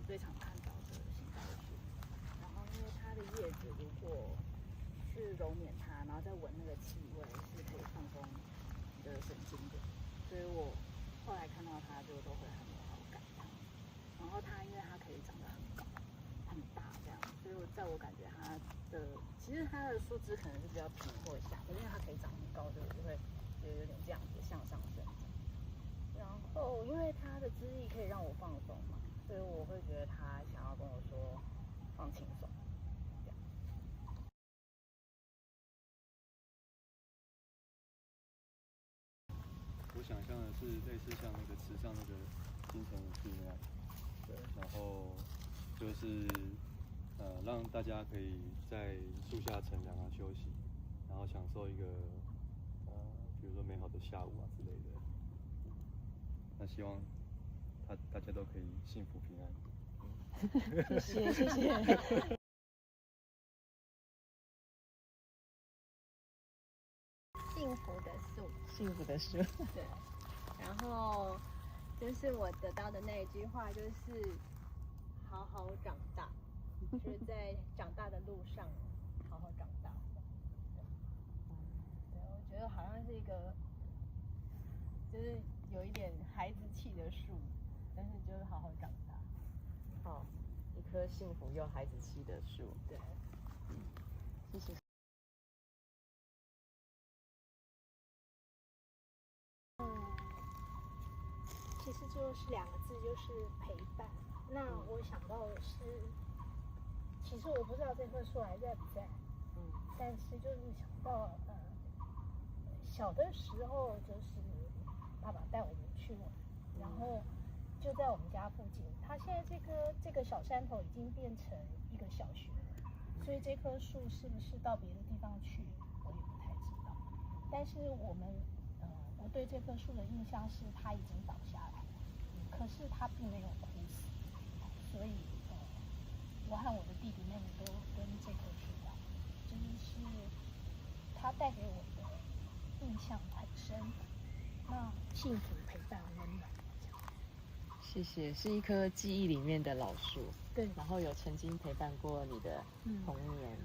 最常看到的行道树。然后因为它的叶子如果是揉捻它，然后再闻那个气味，是可以放松你的神经的。所以我后来看到它就都会很有好感。然后它因为它可以长得很高很大这样，所以在我感觉它的其实它的树枝可能是比较平或下，因为它可以长很高，就会有点这样子向上升。然后因为它的枝叶可以让我放松嘛，所以我会觉得它想要跟我说放轻松。我想象的是类似像那个池上那个金城武树那样，对，然后就是让大家可以在树下乘凉啊休息，然后享受一个比如说美好的下午啊之类的。那希望大家都可以幸福平安。谢谢谢谢。幸福的树，幸福的树。对。然后就是我得到的那一句话，就是好好长大，就是在长大的路上好好长大。对，我觉得好像是一个，就是有一点孩子气的树，但是就是好好长大。好，一棵幸福又孩子气的树。对，谢谢。其实就是2个字，就是陪伴。那我想到的是，其实我不知道这棵树还在不在，但是就是想到小的时候就是爸爸带我们去玩，然后就在我们家附近。它现在这个小山头已经变成一个小学了，所以这棵树是不是到别的地方去，我也不太知道。但是我对这棵树的印象是它已经倒下来了，可是它并没有枯死，所以我和我的弟弟妹妹都跟这棵树一样，就是它带给我的印象很深。那幸福、陪伴、温暖，谢谢，是一棵记忆里面的老树。对，然后有曾经陪伴过你的童年。